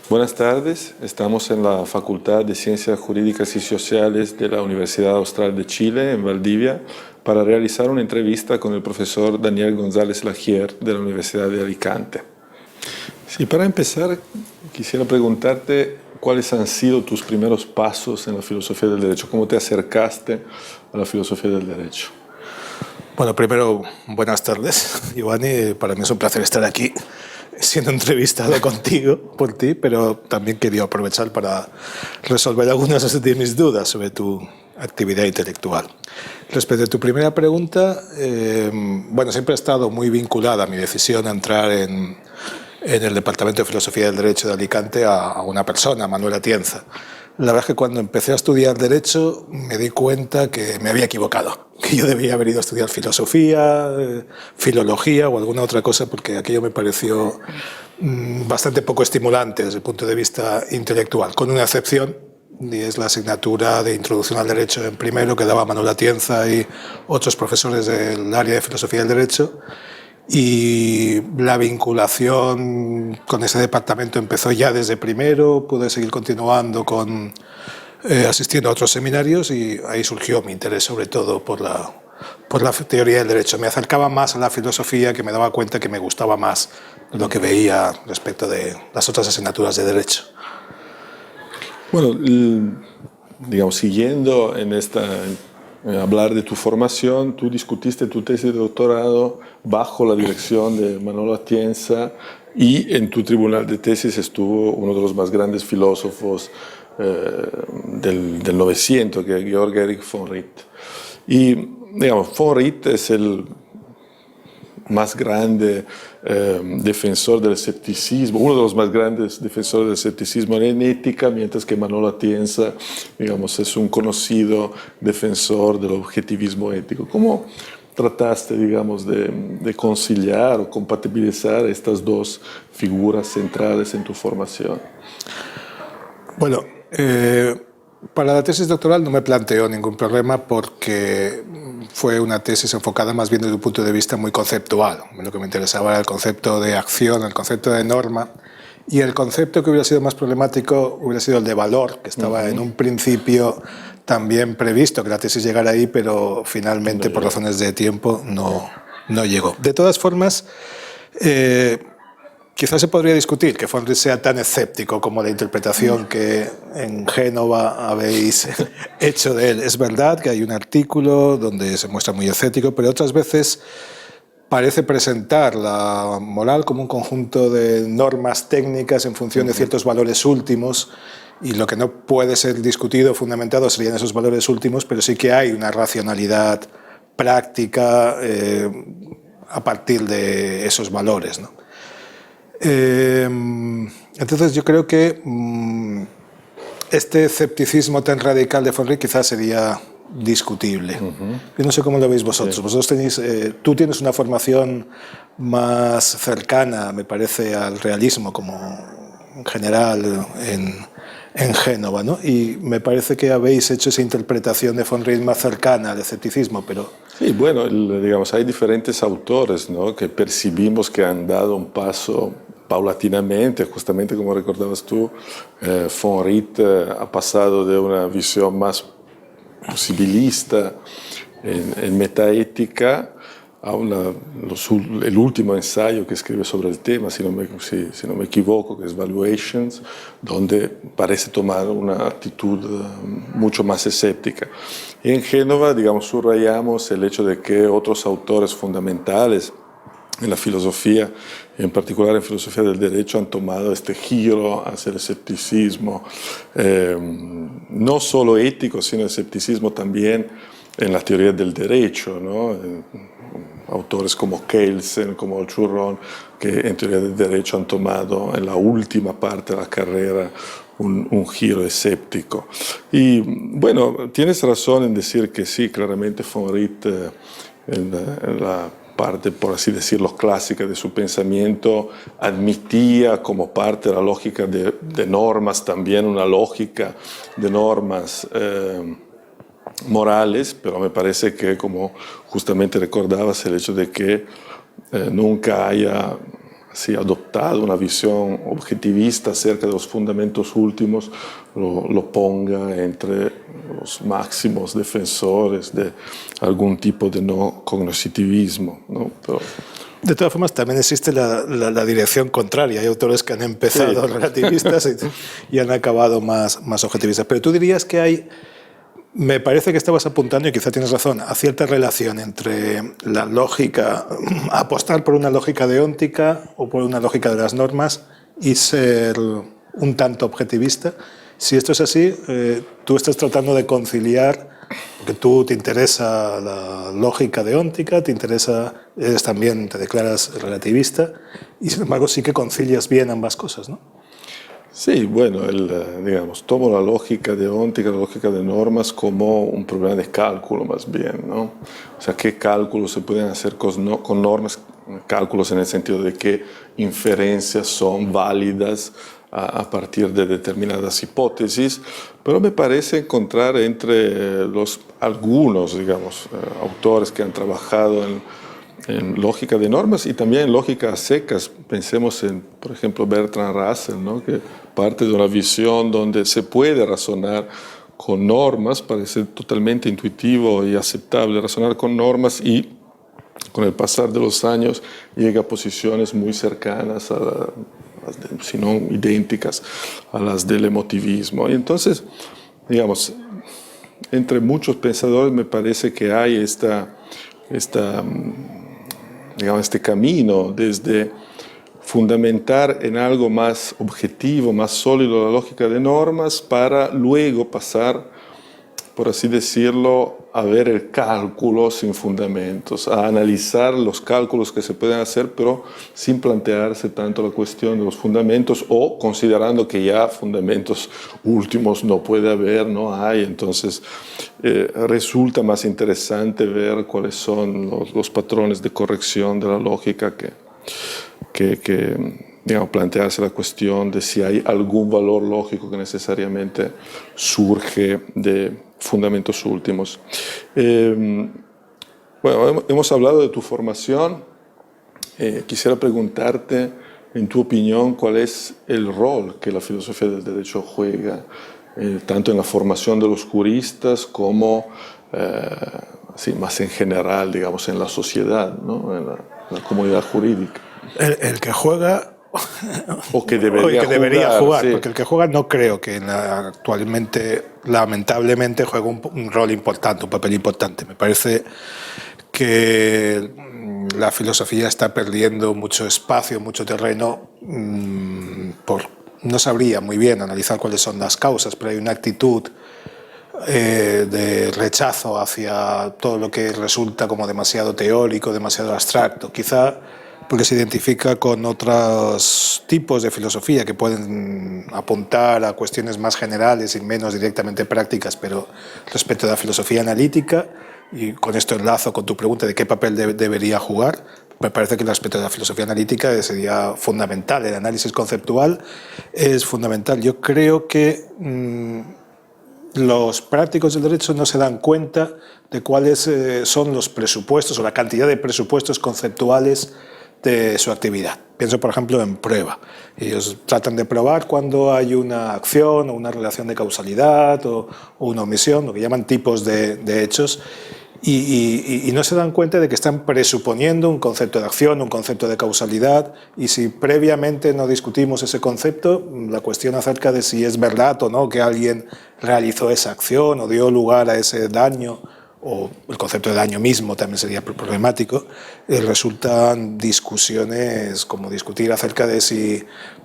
Buenas tardes, estamos en la Facultad de Ciencias Jurídicas y Sociales de la Universidad Austral de Chile, en Valdivia, para realizar una entrevista con el profesor Daniel González Lagier de la Universidad de Alicante. Sí, para empezar, quisiera preguntarte cuáles han sido tus primeros pasos en la filosofía del derecho, cómo te acercaste a la filosofía del derecho. Bueno, primero, buenas tardes, Giovanni. Para mí es un placer estar aquí siendo entrevistado contigo, por ti, pero también quería aprovechar para resolver algunas de mis dudas sobre tu actividad intelectual. Respecto a tu primera pregunta, bueno, siempre he estado muy vinculada a mi decisión a entrar en el Departamento de Filosofía del Derecho de Alicante a una persona, Manuel Atienza. La verdad es que cuando empecé a estudiar Derecho me di cuenta que me había equivocado, que yo debía haber ido a estudiar filosofía, filología o alguna otra cosa, porque aquello me pareció bastante poco estimulante desde el punto de vista intelectual, con una excepción, y es la asignatura de Introducción al Derecho en primero que daba Manuel Atienza y otros profesores del área de Filosofía del Derecho. Y la vinculación con ese departamento empezó ya desde primero, pude seguir continuando asistiendo a otros seminarios y ahí surgió mi interés sobre todo por la teoría del derecho. Me acercaba más a la filosofía, que me daba cuenta que me gustaba más lo que veía respecto de las otras asignaturas de derecho. Bueno, digamos, siguiendo en hablar de tu formación, tú discutiste tu tesis de doctorado bajo la dirección de Manuel Atienza y en tu tribunal de tesis estuvo uno de los más grandes filósofos del 900, que es Georg Erich von Wright. Y, digamos, von Wright es el más grande defensor del escepticismo, uno de los más grandes defensores del escepticismo en ética, mientras que Manuel Atienza, digamos, es un conocido defensor del objetivismo ético. ¿Cómo trataste, digamos, de conciliar o compatibilizar estas dos figuras centrales en tu formación? Bueno, para la tesis doctoral no me planteó ningún problema porque fue una tesis enfocada más bien desde un punto de vista muy conceptual. Lo que me interesaba era el concepto de acción, el concepto de norma, y el concepto que hubiera sido más problemático hubiera sido el de valor, que estaba en un principio también previsto que la tesis llegara ahí, pero finalmente por razones de tiempo no llegó. De todas formas, quizás se podría discutir que von Wright sea tan escéptico como la interpretación que en Génova habéis hecho de él. Es verdad que hay un artículo donde se muestra muy escéptico, pero otras veces parece presentar la moral como un conjunto de normas técnicas en función de ciertos valores últimos, y lo que no puede ser discutido, fundamentado, serían esos valores últimos, pero sí que hay una racionalidad práctica a partir de esos valores, ¿no? Entonces yo creo que este escepticismo tan radical de von Wright quizás sería discutible. Yo no sé cómo lo veis vosotros. Sí. Vosotros tú tienes una formación más cercana, me parece, al realismo como en general en Génova, ¿no? Y me parece que habéis hecho esa interpretación de von Wright más cercana al escepticismo, pero... Sí, bueno, digamos, hay diferentes autores, ¿no?, que percibimos que han dado un paso paulatinamente, justamente como recordabas tú. Von Wright ha pasado de una visión más posibilista en metaética a el último ensayo que escribe sobre el tema, si no me equivoco, que es Valuations, donde parece tomar una actitud mucho más escéptica. Y en Génova, digamos, subrayamos el hecho de que otros autores fundamentales en la filosofía, en particular en filosofía del derecho, han tomado este giro hacia el escepticismo, no solo ético, sino escepticismo también en la teoría del derecho, ¿no? Autores como Kelsen, como Churron, que en teoría del derecho han tomado en la última parte de la carrera un giro escéptico. Y bueno, tienes razón en decir que sí, claramente von Wright en la parte, por así decirlo, clásica de su pensamiento, admitía como parte de la lógica de normas también una lógica de normas morales, pero me parece que, como justamente recordabas, el hecho de que nunca haya sí, adoptado una visión objetivista acerca de los fundamentos últimos, lo ponga entre los máximos defensores de algún tipo de no cognitivismo, ¿no? Pero, de todas formas, también existe la dirección contraria. Hay autores que han empezado relativistas y han acabado más objetivistas. Pero tú dirías que hay, me parece que estabas apuntando, y quizá tienes razón, a cierta relación entre la lógica, apostar por una lógica deóntica o por una lógica de las normas y ser un tanto objetivista. Si esto es así, tú estás tratando de conciliar, porque tú te interesa la lógica deóntica, te declaras relativista, y sin embargo sí que concilias bien ambas cosas, ¿no? Sí, bueno, digamos, tomo la lógica deóntica, la lógica de normas como un problema de cálculo más bien, ¿no? O sea, qué cálculos se pueden hacer con normas, cálculos en el sentido de qué inferencias son válidas a partir de determinadas hipótesis, pero me parece encontrar entre algunos, digamos, autores que han trabajado en lógica de normas y también en lógica a secas. Pensemos en, por ejemplo, Bertrand Russell, ¿no? Que parte de una visión donde se puede razonar con normas, parece totalmente intuitivo y aceptable razonar con normas, y con el pasar de los años llega a posiciones muy cercanas si no idénticas a las del emotivismo. Y entonces, digamos, entre muchos pensadores me parece que hay este camino desde fundamentar en algo más objetivo, más sólido la lógica de normas, para luego pasar, por así decirlo, a ver el cálculo sin fundamentos, a analizar los cálculos que se pueden hacer, pero sin plantearse tanto la cuestión de los fundamentos, o considerando que ya fundamentos últimos no puede haber, no hay. Entonces resulta más interesante ver cuáles son los patrones de corrección de la lógica que digamos, plantearse la cuestión de si hay algún valor lógico que necesariamente surge de fundamentos últimos. Bueno, hemos hablado de tu formación. Quisiera preguntarte, en tu opinión, cuál es el rol que la filosofía del derecho juega, tanto en la formación de los juristas como así, más en general, digamos, en la sociedad, ¿no? En la comunidad jurídica. El que juega o que debería jugar, sí. Porque el que juega no creo que actualmente, lamentablemente, juegue un rol importante, un papel importante. Me parece que la filosofía está perdiendo mucho espacio, mucho terreno, no sabría muy bien analizar cuáles son las causas, pero hay una actitud de rechazo hacia todo lo que resulta como demasiado teórico, demasiado abstracto. Quizá porque se identifica con otros tipos de filosofía que pueden apuntar a cuestiones más generales y menos directamente prácticas, pero respecto a la filosofía analítica, y con esto enlazo con tu pregunta de qué papel debería jugar, me parece que el aspecto de la filosofía analítica sería fundamental. El análisis conceptual es fundamental. Yo creo que los prácticos del derecho no se dan cuenta de cuáles son los presupuestos o la cantidad de presupuestos conceptuales de su actividad. Pienso, por ejemplo, en prueba. Ellos tratan de probar cuando hay una acción o una relación de causalidad o una omisión, lo que llaman tipos de hechos, y no se dan cuenta de que están presuponiendo un concepto de acción, un concepto de causalidad, y si previamente no discutimos ese concepto, la cuestión acerca de si es verdad o no que alguien realizó esa acción o dio lugar a ese daño, o el concepto de daño mismo también sería problemático, resultan discusiones como discutir acerca de si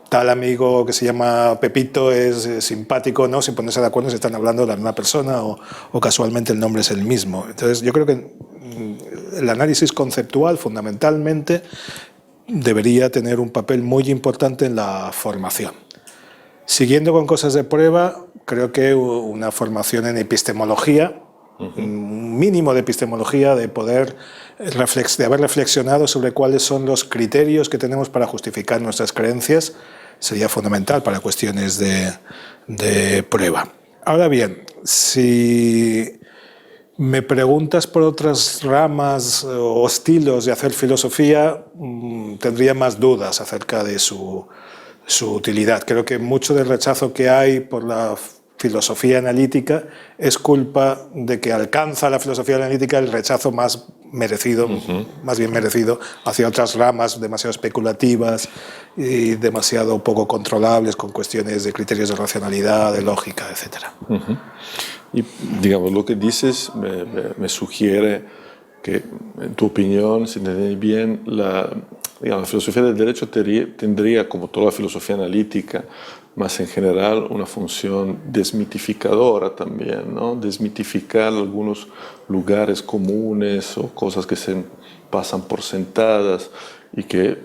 tal amigo que se llama Pepito es simpático o no, sin ponerse de acuerdo si están hablando de la misma persona o casualmente el nombre es el mismo. Entonces yo creo que el análisis conceptual fundamentalmente debería tener un papel muy importante en la formación. Siguiendo con cosas de prueba, creo que una formación en epistemología, un mínimo de epistemología, de haber reflexionado sobre cuáles son los criterios que tenemos para justificar nuestras creencias, sería fundamental para cuestiones de prueba. Ahora bien, si me preguntas por otras ramas o estilos de hacer filosofía, tendría más dudas acerca de su utilidad. Creo que mucho del rechazo que hay por la filosofía analítica es culpa de que alcanza la filosofía analítica el rechazo más merecido, más bien merecido, hacia otras ramas demasiado especulativas y demasiado poco controlables con cuestiones de criterios de racionalidad, de lógica, etc. Y digamos, lo que dices me sugiere que, en tu opinión, si entendí bien, la filosofía del derecho tendría, como toda la filosofía analítica, más en general, una función desmitificadora también, ¿no? Desmitificar algunos lugares comunes o cosas que se pasan por sentadas y que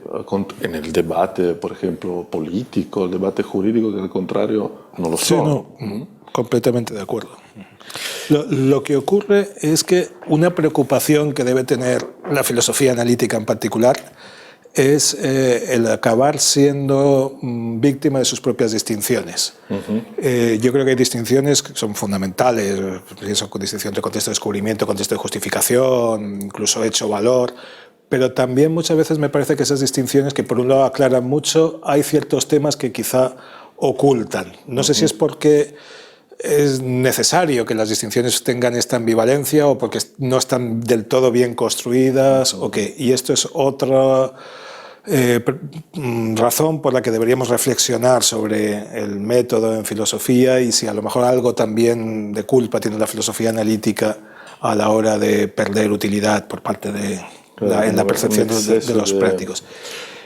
en el debate, por ejemplo, político, el debate jurídico, que al contrario no lo son. Sí, no, completamente de acuerdo. Lo que ocurre es que una preocupación que debe tener la filosofía analítica en particular es el acabar siendo víctima de sus propias distinciones. Yo creo que hay distinciones que son fundamentales, pienso con distinción de contexto de descubrimiento, contexto de justificación, incluso hecho-valor, pero también muchas veces me parece que esas distinciones, que por un lado aclaran mucho, hay ciertos temas que quizá ocultan. No sé si es porque es necesario que las distinciones tengan esta ambivalencia o porque no están del todo bien construidas o qué. Y esto es otra razón por la que deberíamos reflexionar sobre el método en filosofía y si a lo mejor algo también de culpa tiene la filosofía analítica a la hora de perder utilidad por parte de en la percepción de los prácticos.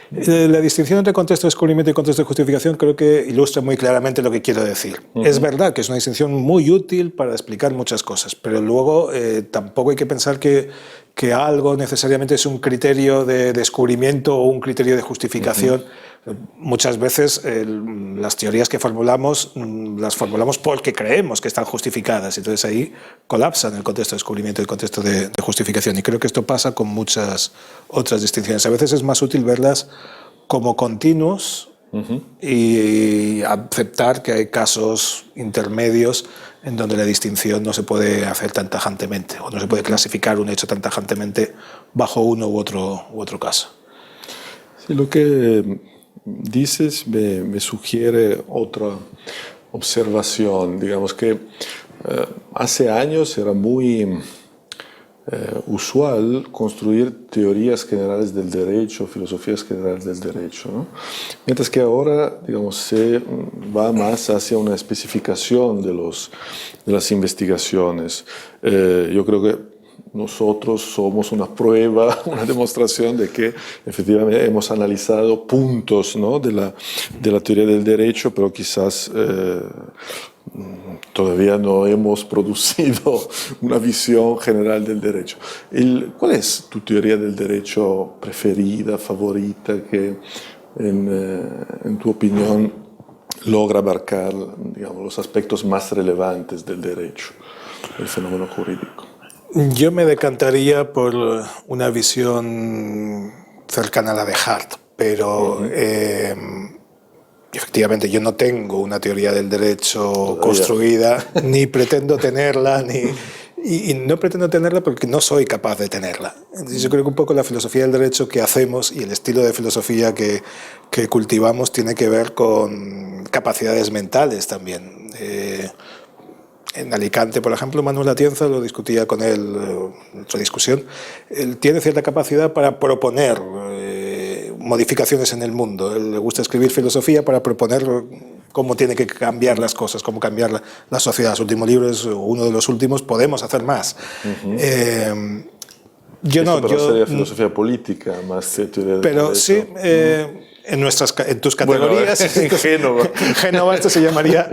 La distinción entre contexto de descubrimiento y contexto de justificación creo que ilustra muy claramente lo que quiero decir. Es verdad que es una distinción muy útil para explicar muchas cosas, pero luego tampoco hay que pensar que algo necesariamente es un criterio de descubrimiento o un criterio de justificación. Muchas veces las teorías que formulamos las formulamos porque creemos que están justificadas, entonces ahí colapsan el contexto de descubrimiento y el contexto de justificación, y creo que esto pasa con muchas otras distinciones. A veces es más útil verlas como continuos y aceptar que hay casos intermedios en donde la distinción no se puede hacer tan tajantemente o no se puede clasificar un hecho tan tajantemente bajo uno u otro caso. Sí, lo que dices me sugiere otra observación. Digamos que hace años era muy usual construir teorías generales del derecho, filosofías generales del derecho, ¿no? Mientras que ahora, digamos, se va más hacia una especificación de las investigaciones. Yo creo que nosotros somos una prueba, una demostración de que efectivamente hemos analizado puntos, ¿no?, de la teoría del derecho, pero quizás todavía no hemos producido una visión general del derecho. ¿Cuál es tu teoría del derecho preferida, favorita, que en tu opinión logra abarcar, digamos, los aspectos más relevantes del derecho, del fenómeno jurídico? Yo me decantaría por una visión cercana a la de Hart, pero efectivamente yo no tengo una teoría del derecho construida, ni pretendo tenerla, y no pretendo tenerla porque no soy capaz de tenerla. Entonces yo creo que un poco la filosofía del derecho que hacemos y el estilo de filosofía que cultivamos tiene que ver con capacidades mentales también. En Alicante, por ejemplo, Manuel Atienza, lo discutía con él en otra discusión, él tiene cierta capacidad para proponer modificaciones en el mundo. Él le gusta escribir filosofía para proponer cómo tiene que cambiar las cosas, cómo cambiar la sociedad. Su último libro es uno de los últimos, Podemos hacer más. Yo sería filosofía política, más teoría del pero derecho. Sí, en tus categorías, bueno, en Génova. En Génova esto se llamaría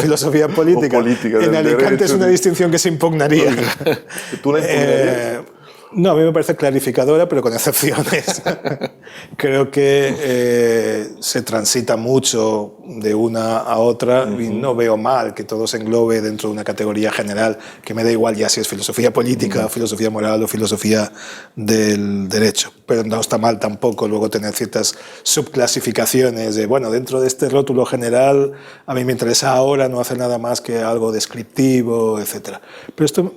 filosofía política. O política en del Alicante derecho. es una distinción que se impugnaría. ¿Tú la impugnarías? No, a mí me parece clarificadora, pero con excepciones. Creo que se transita mucho de una a otra y no veo mal que todo se englobe dentro de una categoría general, que me da igual ya si es filosofía política, filosofía moral o filosofía del derecho. Pero no está mal tampoco luego tener ciertas subclasificaciones de, bueno, dentro de este rótulo general a mí me interesa ahora no hacer nada más que algo descriptivo, etc. Pero esto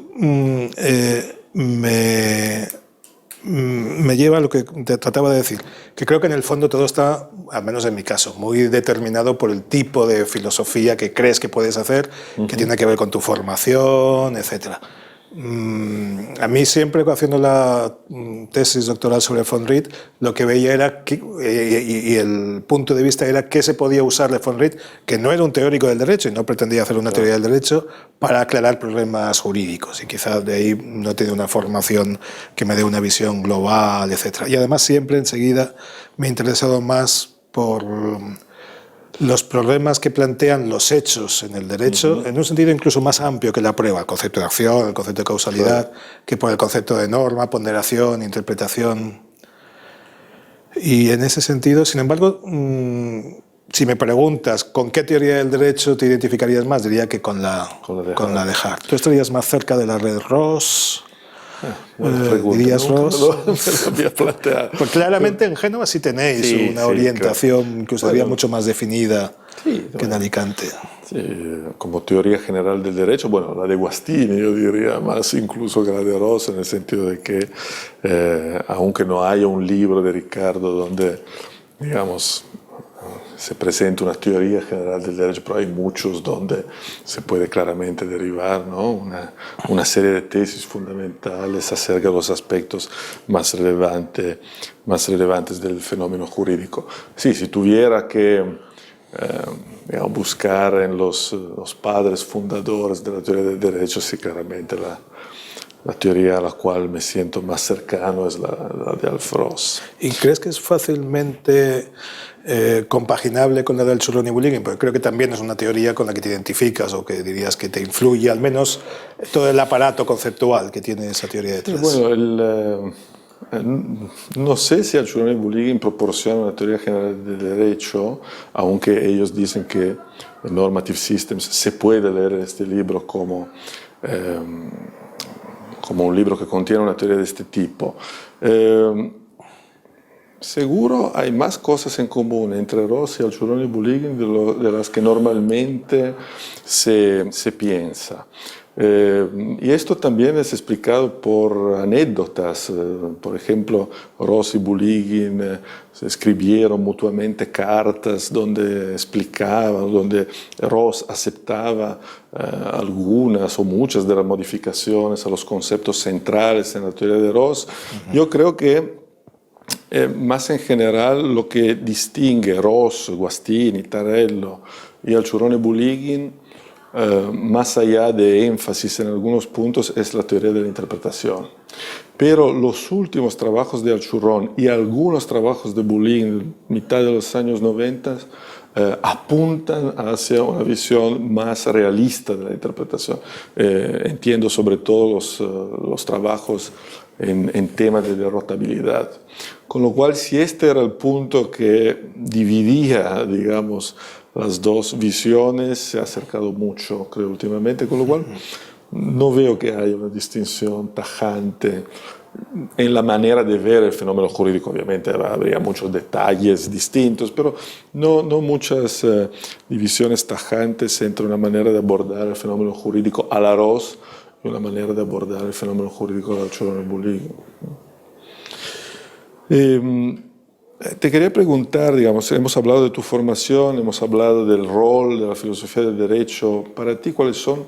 me lleva a lo que te trataba de decir, que creo que en el fondo todo está, al menos en mi caso, muy determinado por el tipo de filosofía que crees que puedes hacer, que tiene que ver con tu formación, etc. A mí siempre, haciendo la tesis doctoral sobre von Wright, lo que veía era, y el punto de vista era qué se podía usar de von Wright, que no era un teórico del derecho y no pretendía hacer una teoría del derecho, para aclarar problemas jurídicos. Y quizás de ahí no tiene una formación que me dé una visión global, etc. Y además siempre enseguida me he interesado más por los problemas que plantean los hechos en el derecho, en un sentido incluso más amplio que la prueba, el concepto de acción, el concepto de causalidad, que por el concepto de norma, ponderación, interpretación. Y en ese sentido, sin embargo, si me preguntas con qué teoría del derecho te identificarías más, diría que con la de Hart. ¿Tú estarías más cerca de la red Ross? ¿Dirías Ross? Me lo había planteado. Pues claramente en Génova sí tenéis una orientación que usaría mucho más definida que en Alicante. Sí, como teoría general del derecho, bueno, la de Guastini yo diría más incluso que la de Ross, en el sentido de que aunque no haya un libro de Ricardo donde, digamos, se presenta una teoría general del derecho, pero hay muchos donde se puede claramente derivar, ¿no? una serie de tesis fundamentales acerca de los aspectos más relevantes del fenómeno jurídico. Sí, si tuviera que digamos, buscar en los padres fundadores de la teoría del derecho, sí, claramente la teoría a la cual me siento más cercano es la de Alf Ross. ¿Y crees que es fácilmente compaginable con la del Churrón y Bulligin? Porque creo que también es una teoría con la que te identificas o que dirías que te influye, al menos todo el aparato conceptual que tiene esa teoría detrás. Bueno, no sé si Churrón y Bulligin proporcionan una teoría general del derecho, aunque ellos dicen que Normative Systems se puede leer en este libro como un libro que contiene una teoría de este tipo. Seguro hay más cosas en común entre Ross y Alciurón y Bulligin de las que normalmente se piensa. Y esto también es explicado por anécdotas. Por ejemplo, Ross y Bulligin se escribieron mutuamente cartas donde explicaban, donde Ross aceptaba algunas o muchas de las modificaciones a los conceptos centrales en la teoría de Ross. Yo creo que más en general lo que distingue Ross, Guastini, Tarello y Alciurón y Bulligin, más allá de énfasis en algunos puntos, es la teoría de la interpretación. Pero los últimos trabajos de Alciurón y algunos trabajos de Bulligin, mitad de los años 90, apuntan hacia una visión más realista de la interpretación. Entiendo sobre todo los trabajos en temas de derrotabilidad. Con lo cual, si este era el punto que dividía, digamos, las dos visiones, se ha acercado mucho, creo, últimamente, con lo cual no veo que haya una distinción tajante en la manera de ver el fenómeno jurídico. Obviamente habría muchos detalles distintos, pero no muchas divisiones tajantes entre una manera de abordar el fenómeno jurídico a la Ross y una manera de abordar el fenómeno jurídico de Alciurón y Bulligin. Te quería preguntar, digamos, hemos hablado de tu formación, hemos hablado del rol de la filosofía del derecho. Para ti, ¿cuáles son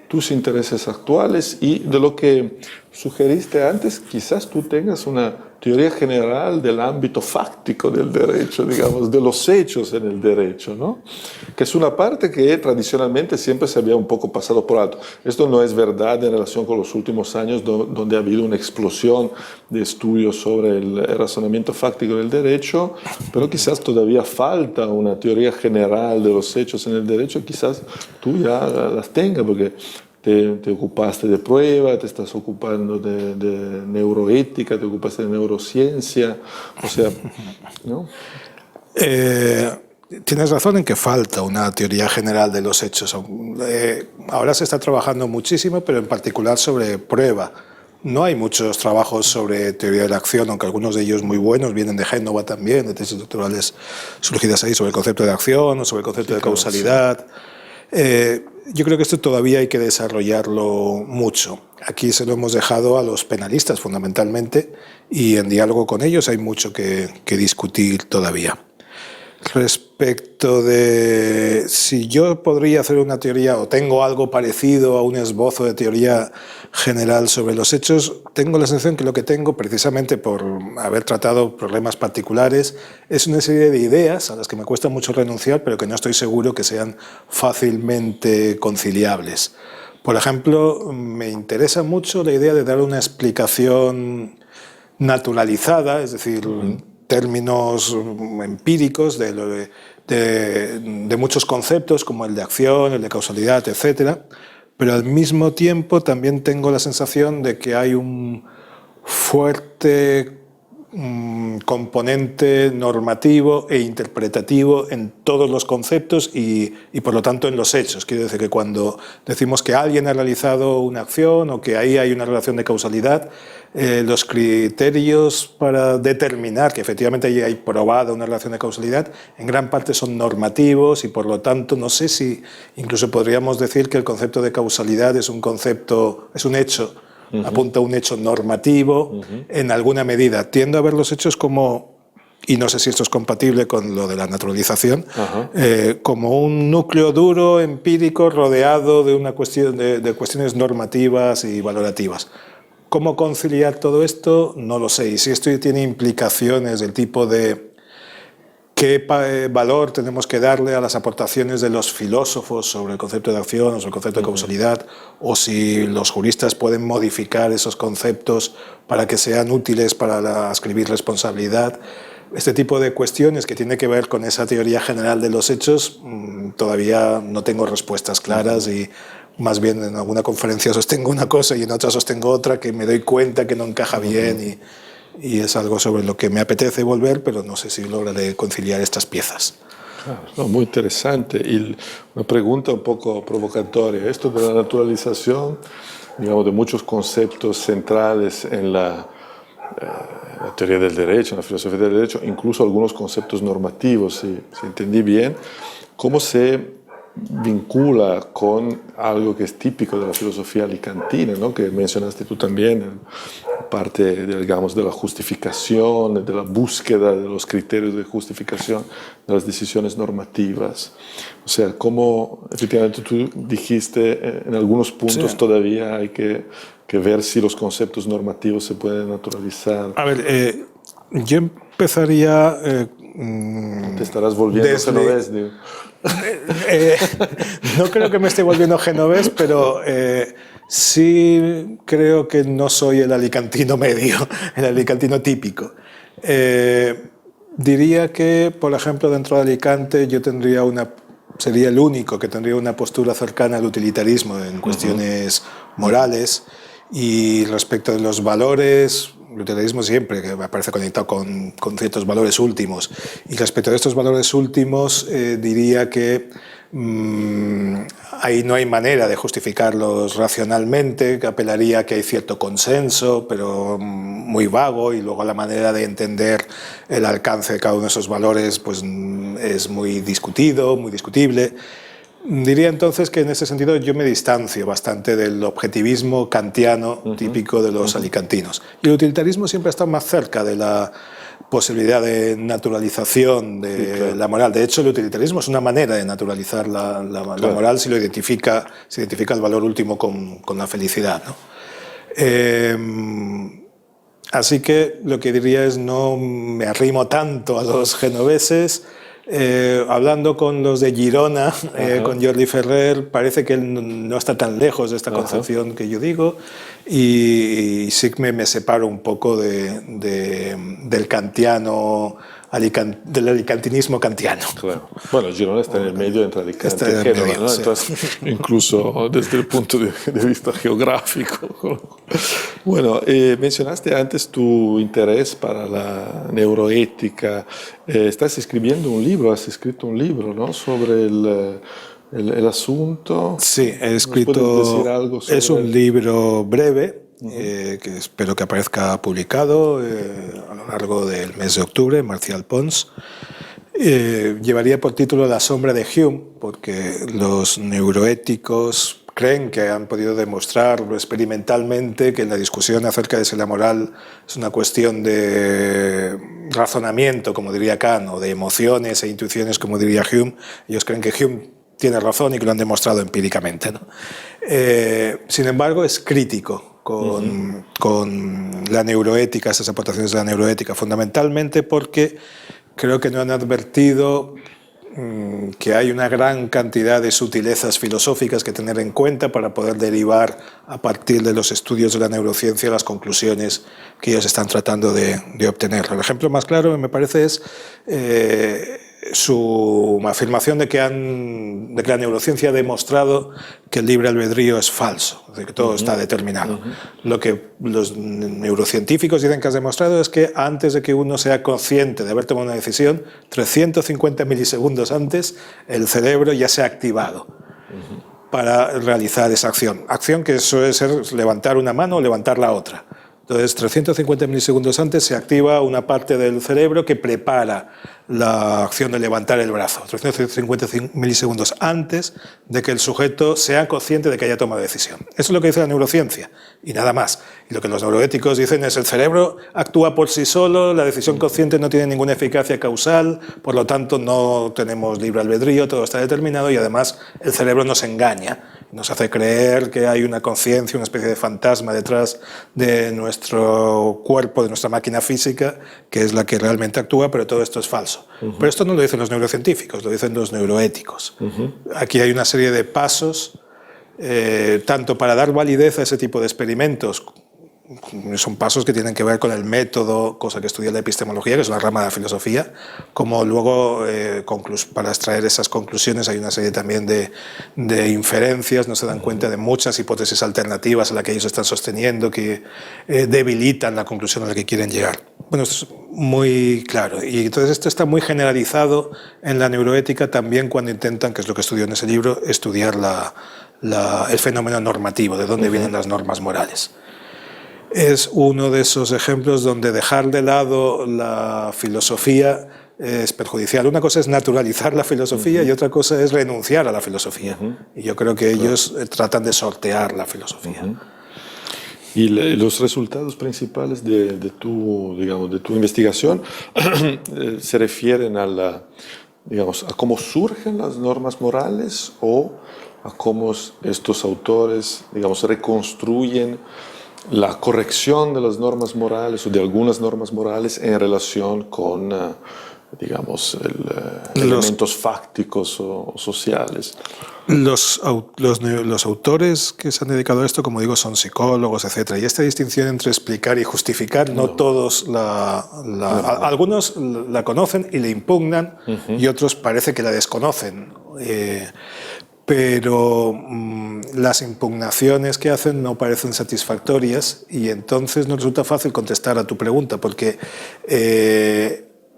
tus intereses actuales? Y de lo que sugeriste antes, quizás tú tengas una teoría general del ámbito fáctico del derecho, digamos, de los hechos en el derecho, ¿no? Que es una parte que tradicionalmente siempre se había un poco pasado por alto. Esto no es verdad en relación con los últimos años, donde ha habido una explosión de estudios sobre el razonamiento fáctico del derecho, pero quizás todavía falta una teoría general de los hechos en el derecho, quizás tú ya las tengas, porque te ocupaste de prueba, te estás ocupando de neuroética, te ocupaste de neurociencia, o sea, ¿no? Tienes razón en que falta una teoría general de los hechos. Ahora se está trabajando muchísimo, pero en particular sobre prueba. No hay muchos trabajos sobre teoría de la acción, aunque algunos de ellos muy buenos, vienen de Génova también, de tesis doctorales surgidas ahí sobre el concepto de acción o sobre el concepto de causalidad. Yo creo que esto todavía hay que desarrollarlo mucho. Aquí se lo hemos dejado a los penalistas fundamentalmente y en diálogo con ellos hay mucho que discutir todavía. Respecto de si yo podría hacer una teoría o tengo algo parecido a un esbozo de teoría general sobre los hechos, tengo la sensación que lo que tengo, precisamente por haber tratado problemas particulares, es una serie de ideas a las que me cuesta mucho renunciar, pero que no estoy seguro que sean fácilmente conciliables. Por ejemplo, me interesa mucho la idea de dar una explicación naturalizada, es decir, términos empíricos de muchos conceptos como el de acción, el de causalidad, etc. Pero al mismo tiempo también tengo la sensación de que hay un fuerte componente normativo e interpretativo en todos los conceptos y por lo tanto en los hechos. Quiero decir que cuando decimos que alguien ha realizado una acción o que ahí hay una relación de causalidad, los criterios para determinar que efectivamente ahí hay probada una relación de causalidad en gran parte son normativos y por lo tanto no sé si incluso podríamos decir que el concepto de causalidad es un concepto, es un hecho, apunta a un hecho normativo en alguna medida. Tiendo a ver los hechos como, y no sé si esto es compatible con lo de la naturalización, como un núcleo duro, empírico, rodeado de una cuestión de cuestiones normativas y valorativas. ¿Cómo conciliar todo esto? No lo sé. Y si esto tiene implicaciones del tipo de qué valor tenemos que darle a las aportaciones de los filósofos sobre el concepto de acción o sobre el concepto de causalidad, o si los juristas pueden modificar esos conceptos para que sean útiles para escribir responsabilidad. Este tipo de cuestiones que tiene que ver con esa teoría general de los hechos, todavía no tengo respuestas claras y más bien en alguna conferencia sostengo una cosa y en otra sostengo otra que me doy cuenta que no encaja bien y es algo sobre lo que me apetece volver, pero no sé si lograré conciliar estas piezas. Claro, no, muy interesante. Y una pregunta un poco provocatoria. Esto de la naturalización, digamos, de muchos conceptos centrales en la teoría del derecho, en la filosofía del derecho, incluso algunos conceptos normativos, si entendí bien, ¿cómo se vincula con algo que es típico de la filosofía alicantina, ¿no? Que mencionaste tú también, parte, digamos, de la justificación, de la búsqueda de los criterios de justificación de las decisiones normativas? O sea, cómo efectivamente tú dijiste, en algunos puntos todavía hay que ver si los conceptos normativos se pueden naturalizar. A ver, yo empezaría... Te estarás volviendo genovés, digo. No creo que me esté volviendo genovés, pero sí creo que no soy el alicantino medio, el alicantino típico. Diría que, por ejemplo, dentro de Alicante yo sería el único que tendría una postura cercana al utilitarismo en cuestiones morales, y respecto de los valores, el utilitarismo siempre que me parece conectado con ciertos valores últimos, y respecto de estos valores últimos diría que ahí no hay manera de justificarlos racionalmente, que apelaría a que hay cierto consenso, pero muy vago, y luego la manera de entender el alcance de cada uno de esos valores pues, es muy discutido, muy discutible. Diría entonces que en ese sentido yo me distancio bastante del objetivismo kantiano típico de los alicantinos. Y el utilitarismo siempre ha estado más cerca de la posibilidad de naturalización de la moral. De hecho, el utilitarismo es una manera de naturalizar la moral si se identifica el valor último con la felicidad, ¿no? Así que lo que diría es no me arrimo tanto a los genoveses. Hablando con los de Girona, con Jordi Ferrer, parece que él no está tan lejos de esta concepción que yo digo, y sí que me separo un poco del kantiano del alicantinismo kantiano. Claro. Bueno, Girona está en el medio entre Alicante y Génova, ¿no? Sí. Entonces, incluso desde el punto de vista geográfico. Bueno, mencionaste antes tu interés para la neuroética. Estás escribiendo un libro, has escrito un libro, ¿no? Sobre el asunto. Sí, he escrito. ¿Puedes decir algo sobre es un libro breve. Que espero que aparezca publicado a lo largo del mes de octubre, Marcial Pons. Llevaría por título La sombra de Hume, porque los neuroéticos creen que han podido demostrar experimentalmente que la discusión acerca de si la moral es una cuestión de razonamiento, como diría Kant, o de emociones e intuiciones, como diría Hume. Ellos creen que Hume tiene razón y que lo han demostrado empíricamente, ¿no? Sin embargo, es crítico con la neuroética, esas aportaciones de la neuroética, fundamentalmente porque creo que no han advertido que hay una gran cantidad de sutilezas filosóficas que tener en cuenta para poder derivar a partir de los estudios de la neurociencia las conclusiones que ellos están tratando de obtener. El ejemplo más claro, me parece, es su afirmación de que la neurociencia ha demostrado que el libre albedrío es falso, de que todo está determinado. Lo que los neurocientíficos dicen que has demostrado es que antes de que uno sea consciente de haber tomado una decisión, 350 milisegundos antes, el cerebro ya se ha activado para realizar esa acción. Acción que suele ser levantar una mano o levantar la otra. Entonces, 350 milisegundos antes se activa una parte del cerebro que prepara la acción de levantar el brazo. 350 milisegundos antes de que el sujeto sea consciente de que haya tomado decisión. Eso es lo que dice la neurociencia y nada más. Y lo que los neuroéticos dicen es el cerebro actúa por sí solo, la decisión consciente no tiene ninguna eficacia causal, por lo tanto no tenemos libre albedrío, todo está determinado y además el cerebro nos engaña. Nos hace creer que hay una conciencia, una especie de fantasma detrás de nuestro cuerpo, de nuestra máquina física, que es la que realmente actúa, pero todo esto es falso. Pero esto no lo dicen los neurocientíficos, lo dicen los neuroéticos. Aquí hay una serie de pasos, tanto para dar validez a ese tipo de experimentos, son pasos que tienen que ver con el método, cosa que estudia la epistemología, que es una rama de la filosofía, como luego para extraer esas conclusiones hay una serie también de inferencias, no se dan cuenta de muchas hipótesis alternativas a las que ellos están sosteniendo que debilitan la conclusión a la que quieren llegar. Bueno, esto es muy claro y entonces esto está muy generalizado en la neuroética también cuando intentan, que es lo que estudio en ese libro, estudiar el fenómeno normativo, de dónde vienen las normas morales. Es uno de esos ejemplos donde dejar de lado la filosofía es perjudicial. Una cosa es naturalizar la filosofía y otra cosa es renunciar a la filosofía. Y yo creo que ellos tratan de sortear la filosofía. Y los resultados principales de tu investigación se refieren a cómo surgen las normas morales o a cómo estos autores, reconstruyen la corrección de las normas morales o de algunas normas morales en relación con, elementos fácticos o sociales. Los autores que se han dedicado a esto, como digo, son psicólogos, etc. Y esta distinción entre explicar y justificar, no todos algunos la conocen y la impugnan y otros parece que la desconocen. Pero las impugnaciones que hacen no parecen satisfactorias y entonces no resulta fácil contestar a tu pregunta porque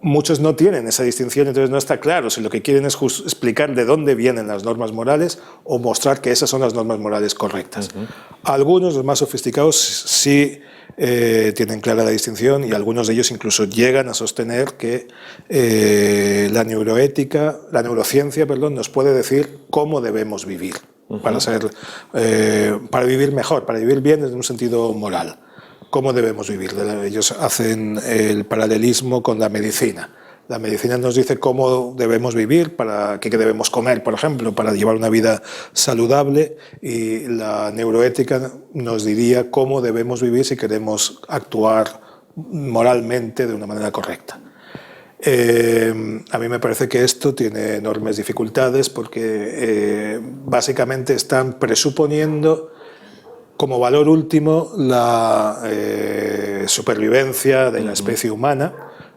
muchos no tienen esa distinción, entonces no está claro si lo que quieren es explicar de dónde vienen las normas morales o mostrar que esas son las normas morales correctas. Algunos, los más sofisticados, sí tienen clara la distinción y algunos de ellos incluso llegan a sostener que la neurociencia, nos puede decir cómo debemos vivir para vivir mejor, para vivir bien en un sentido moral. ¿Cómo debemos vivir? Ellos hacen el paralelismo con la medicina. La medicina nos dice cómo debemos vivir, qué debemos comer, por ejemplo, para llevar una vida saludable, y la neuroética nos diría cómo debemos vivir si queremos actuar moralmente de una manera correcta. A mí me parece que esto tiene enormes dificultades porque básicamente están presuponiendo como valor último la supervivencia de la especie humana,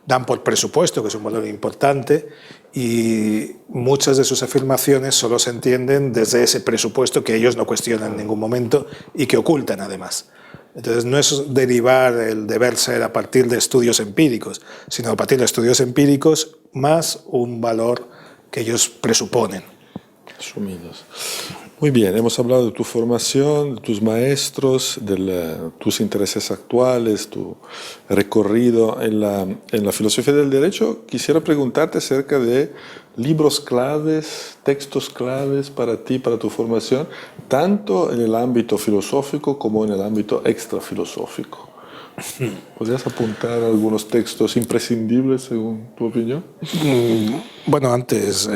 dan por presupuesto, que es un valor importante, y muchas de sus afirmaciones solo se entienden desde ese presupuesto que ellos no cuestionan en ningún momento y que ocultan además. Entonces no es derivar el deber ser a partir de estudios empíricos, sino a partir de estudios empíricos más un valor que ellos presuponen. Asumidos. Muy bien, hemos hablado de tu formación, de tus maestros, de tus intereses actuales, tu recorrido en la filosofía del derecho. Quisiera preguntarte acerca de libros claves, textos claves para ti, para tu formación, tanto en el ámbito filosófico como en el ámbito extrafilosófico. ¿Podrías apuntar algunos textos imprescindibles según tu opinión? Bueno, antes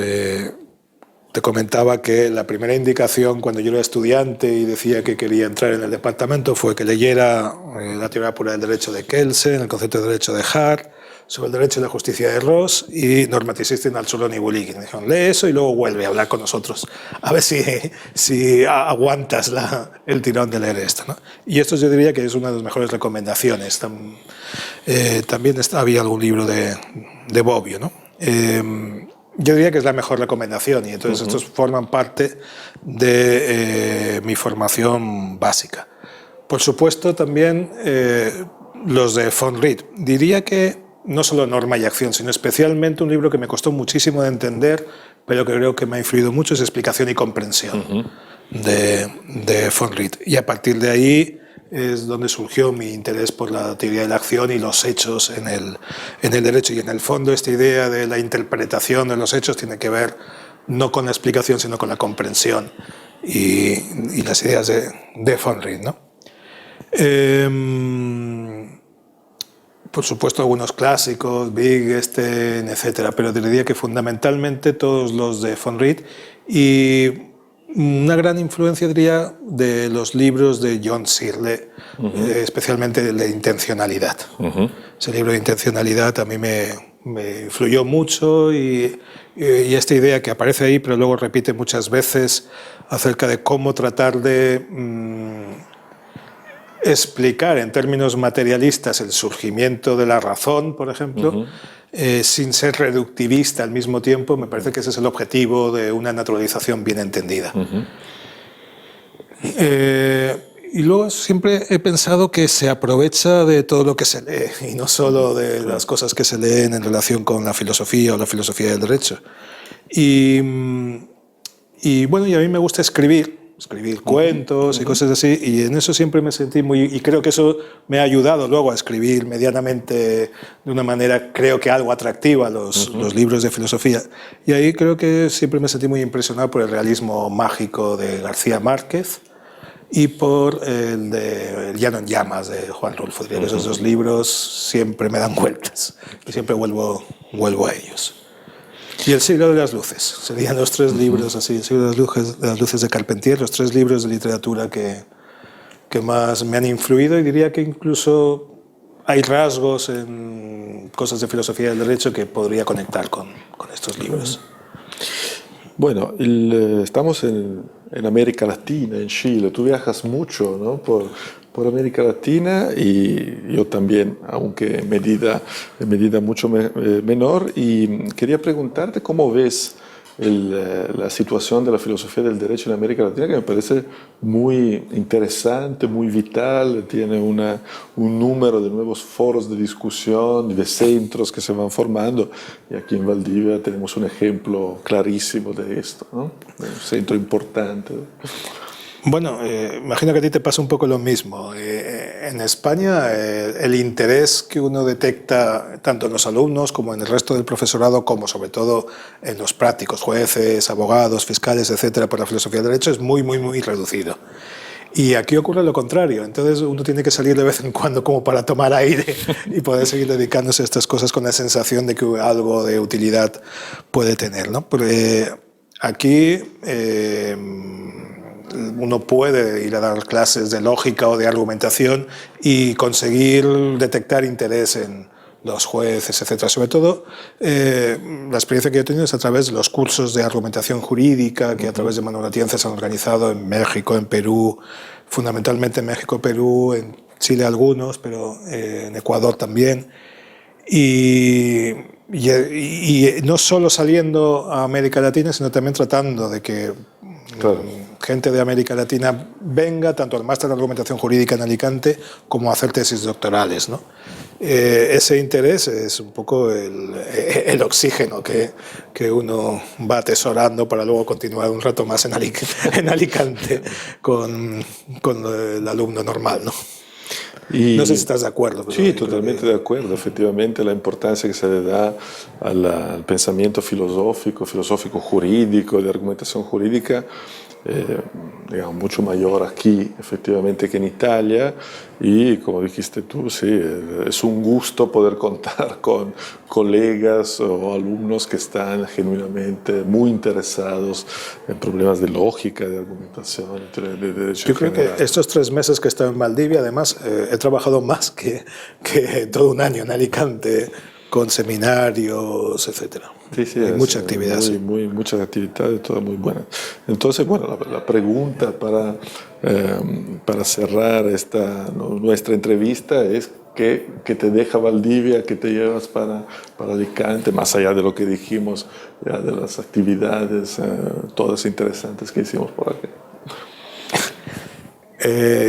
te comentaba que la primera indicación cuando yo era estudiante y decía que quería entrar en el departamento fue que leyera la teoría pura del derecho de Kelsen, el concepto de derecho de Hart, sobre el derecho y la justicia de Ross y Normative System al Solon y Buligin. Me dijeron, lee eso y luego vuelve a hablar con nosotros. A ver si aguantas el tirón de leer esto, ¿no? Y esto yo diría que es una de las mejores recomendaciones. También había algún libro de Bobbio, ¿no? Yo diría que es la mejor recomendación y entonces estos forman parte de mi formación básica. Por supuesto también los de von Wright. Diría que no solo Norma y Acción, sino especialmente un libro que me costó muchísimo de entender, pero que creo que me ha influido mucho, es Explicación y Comprensión de von Wright. Y a partir de ahí es donde surgió mi interés por la teoría de la acción y los hechos en el derecho. Y en el fondo esta idea de la interpretación de los hechos tiene que ver no con la explicación, sino con la comprensión y las ideas de von Wright, ¿no? Por supuesto algunos clásicos, Wittgenstein, etcétera, pero diría que fundamentalmente todos los de von Wright y una gran influencia, diría, de los libros de John Searle, especialmente el de Intencionalidad. Ese libro de Intencionalidad a mí me influyó mucho y esta idea que aparece ahí, pero luego repite muchas veces acerca de cómo tratar de explicar en términos materialistas el surgimiento de la razón, por ejemplo, sin ser reductivista al mismo tiempo, me parece que ese es el objetivo de una naturalización bien entendida. Y luego siempre he pensado que se aprovecha de todo lo que se lee y no solo de las cosas que se leen en relación con la filosofía o la filosofía del derecho. Y bueno, y a mí me gusta escribir cuentos y cosas así, y en eso siempre me sentí y creo que eso me ha ayudado luego a escribir medianamente de una manera, creo que algo atractiva los libros de filosofía. Y ahí creo que siempre me sentí muy impresionado por el realismo mágico de García Márquez y por el de El llano en llamas de Juan Rulfo. Diría que esos dos libros siempre me dan vueltas y siempre vuelvo a ellos. Y El siglo de las luces, serían los tres libros así, El siglo de las luces de Carpentier, los tres libros de literatura que más me han influido, y diría que incluso hay rasgos en cosas de filosofía del derecho que podría conectar con estos libros. Bueno, estamos en América Latina, en Chile. Tú viajas mucho, ¿no? por América Latina, y yo también, aunque en medida mucho menor. Y quería preguntarte cómo ves la situación de la filosofía del derecho en América Latina, que me parece muy interesante, muy vital. Tiene un número de nuevos foros de discusión y de centros que se van formando, y aquí en Valdivia tenemos un ejemplo clarísimo de esto, ¿no? Un centro importante. Bueno, imagino que a ti te pasa un poco lo mismo. En España, el interés que uno detecta tanto en los alumnos como en el resto del profesorado, como sobre todo en los prácticos, jueces, abogados, fiscales, etcétera, por la filosofía del derecho es muy, muy, muy reducido. Y aquí ocurre lo contrario. Entonces uno tiene que salir de vez en cuando como para tomar aire y poder seguir dedicándose a estas cosas con la sensación de que algo de utilidad puede tener, ¿no? Porque aquí uno puede ir a dar clases de lógica o de argumentación y conseguir detectar interés en los jueces, etcétera. Sobre todo, la experiencia que yo he tenido es a través de los cursos de argumentación jurídica que a través de Manuel Atienza se han organizado en México, en Perú, fundamentalmente en México, Perú, en Chile algunos, pero en Ecuador también. y no solo saliendo a América Latina, sino también tratando de que gente de América Latina venga tanto al máster de argumentación jurídica en Alicante como a hacer tesis doctorales, ¿no? Ese interés es un poco el oxígeno que uno va atesorando para luego continuar un rato más en Alicante con el alumno normal, ¿no? No sé si estás de acuerdo. Pero sí, totalmente de acuerdo. Efectivamente, la importancia que se le da al pensamiento filosófico jurídico, de argumentación jurídica, digamos, mucho mayor aquí, efectivamente, que en Italia. Y como dijiste tú, sí, es un gusto poder contar con colegas o alumnos que están genuinamente muy interesados en problemas de lógica, de argumentación, de derecho. Yo creo que estos 3 meses que he estado en Valdivia, además, he trabajado más que todo un año en Alicante, con seminarios, etc. Sí, hay mucha actividad. Muchas actividades, todas muy buenas. Entonces, bueno, la pregunta para cerrar nuestra entrevista es ¿qué te deja Valdivia, qué te llevas para Alicante, más allá de lo que dijimos, ya de las actividades todas interesantes que hicimos por aquí?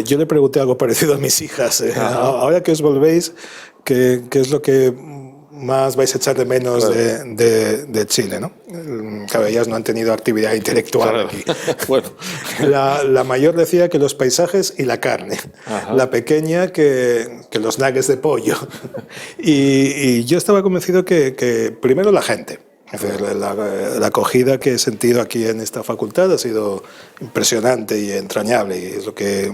Yo le pregunté algo parecido a mis hijas. Ahora que os volvéis, ¿qué es lo que más vais a echar de menos de Chile, ¿no? Claro, ellas no han tenido actividad intelectual aquí. Bueno. La mayor decía que los paisajes y la carne. Ajá. La pequeña que los nuggets de pollo. Y yo estaba convencido que primero la gente. Es decir, la acogida que he sentido aquí en esta facultad ha sido impresionante y entrañable, y es lo que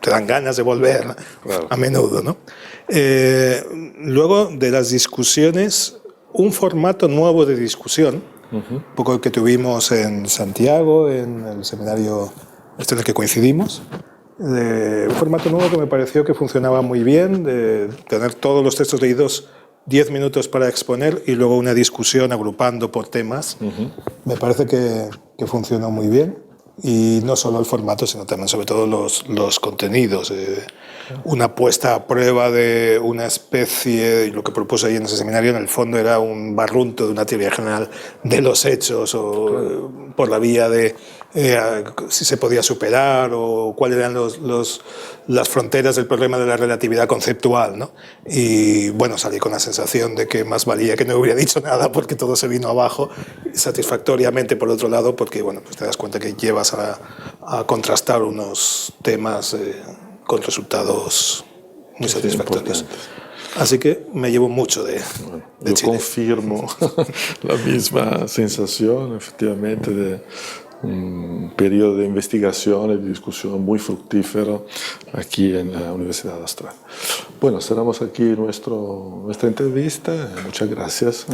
te dan ganas de volver a menudo, ¿no? Luego de las discusiones, un formato nuevo de discusión, un poco el que tuvimos en Santiago, en el seminario en el que coincidimos, un formato nuevo que me pareció que funcionaba muy bien, de tener todos los textos leídos 10 minutos para exponer y luego una discusión agrupando por temas. Me parece que funcionó muy bien, y no solo el formato, sino también sobre todo los contenidos. Una puesta a prueba de una especie, y lo que propuse ahí en ese seminario en el fondo era un barrunto de una teoría general de los hechos, o por la vía de si se podía superar o cuáles eran las fronteras del problema de la relatividad conceptual, ¿no? Y bueno, salí con la sensación de que más valía que no hubiera dicho nada, porque todo se vino abajo satisfactoriamente, por otro lado, porque bueno, pues te das cuenta que llevas a contrastar unos temas con resultados muy satisfactorios. Así que me llevo mucho de yo Chile. Confirmo la misma sensación, efectivamente, de un periodo de investigación y de discusión muy fructífero aquí en la Universidad Austral. Bueno, cerramos aquí nuestra entrevista. Muchas gracias.